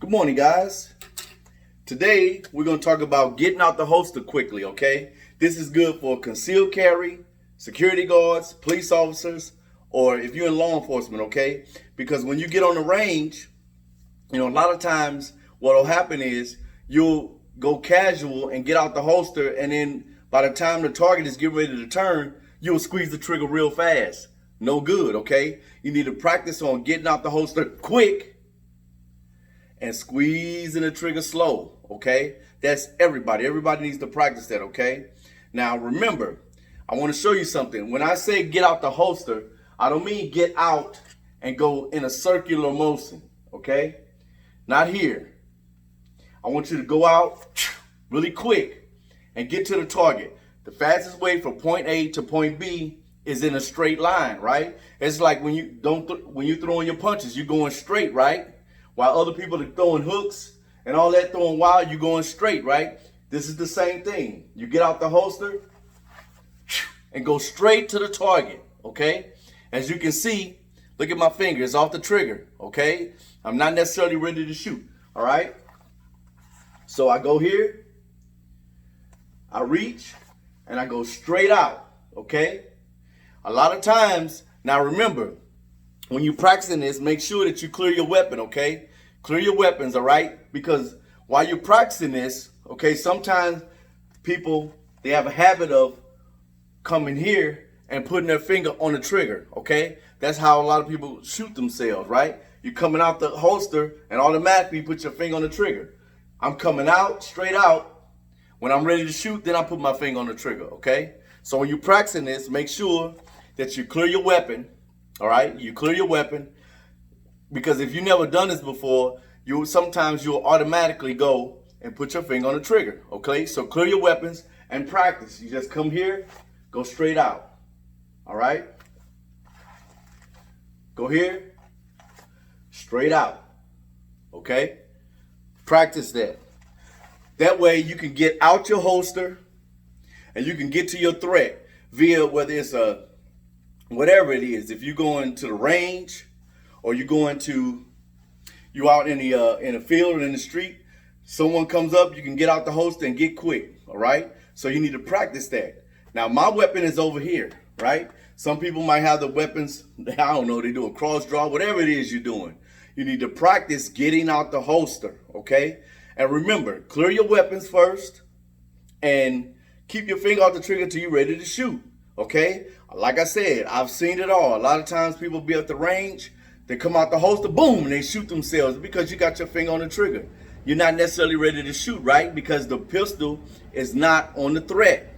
Good morning, guys. Today, we're going to talk about getting out the holster quickly, okay? This is good for concealed carry, security guards, police officers, or if you're in law enforcement, okay? Because when you get on the range, a lot of times what will happen is you'll go casual and get out the holster, and then by the time the target is getting ready to turn, you'll squeeze the trigger real fast. No good, okay? You need to practice on getting out the holster quick and squeezing the trigger slow, okay? That's everybody. Everybody needs to practice that, okay? Now, remember, I want to show you something. When I say get out the holster, I don't mean get out and go in a circular motion, okay? Not here. I want you to go out really quick and get to the target. The fastest way from point A to point B is in a straight line, right? It's like when you're throwing your punches, you're going straight, right? While other people are throwing hooks and all that, throwing wild, you're going straight, right? This is the same thing. You get out the holster and go straight to the target, okay? As you can see, look at my finger. It's off the trigger, okay? I'm not necessarily ready to shoot, all right? So I go here, I reach, and I go straight out, okay? A lot of times, now remember, when you're practicing this, make sure that you clear your weapon, okay? Clear your weapons, all right? Because while you're practicing this, okay, sometimes people, they have a habit of coming here and putting their finger on the trigger, okay? That's how a lot of people shoot themselves, right? You're coming out the holster and automatically you put your finger on the trigger. I'm coming out, straight out. When I'm ready to shoot, then I put my finger on the trigger, okay? So when you're practicing this, make sure that you clear your weapon. All right, you clear your weapon, because if you've never done this before, sometimes you'll automatically go and put your finger on the trigger. Okay, so clear your weapons and practice. You just come here, go straight out. All right, go here, straight out. Okay, practice that. That way you can get out your holster and you can get to your threat via whether it's whatever it is. If you're going to the range or you out in the field or in the street, someone comes up, you can get out the holster and get quick, all right? So you need to practice that. Now, my weapon is over here, right? Some people might have the weapons, I don't know, they do a cross draw, whatever it is you're doing. You need to practice getting out the holster, okay? And remember, clear your weapons first and keep your finger off the trigger till you're ready to shoot. Okay, like I said, I've seen it all. A lot of times people be at the range, they come out the holster, boom, and they shoot themselves because you got your finger on the trigger. You're not necessarily ready to shoot, right? Because the pistol is not on the threat.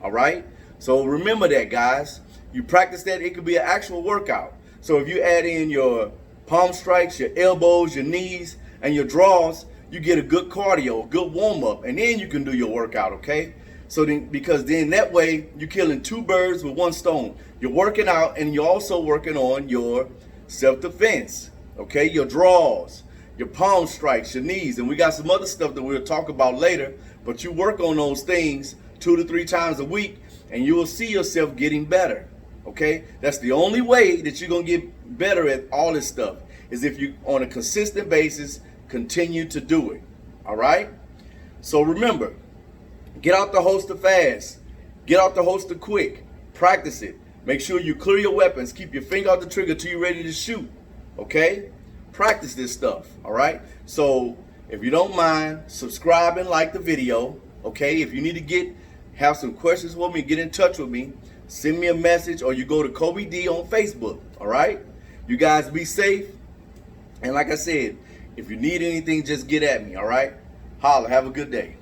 All right, so remember that, guys. You practice that, it could be an actual workout. So if you add in your palm strikes, your elbows, your knees, and your draws, you get a good cardio, a good warm-up, and then you can do your workout, okay? So then, because then that way you're killing two birds with one stone. You're working out and you're also working on your self-defense, okay? Your draws, your palm strikes, your knees, and we got some other stuff that we'll talk about later, but you work on those things 2 to 3 times a week and you will see yourself getting better, okay? That's the only way that you're gonna get better at all this stuff, is if you, on a consistent basis, continue to do it, all right? So remember, get out the holster fast. Get out the holster quick. Practice it. Make sure you clear your weapons. Keep your finger off the trigger till you're ready to shoot. Okay? Practice this stuff. All right? So if you don't mind, subscribe and like the video. Okay? If you need to have some questions with me, get in touch with me. Send me a message or you go to Kobe D on Facebook. All right? You guys be safe. And like I said, if you need anything, just get at me. All right? Holla. Have a good day.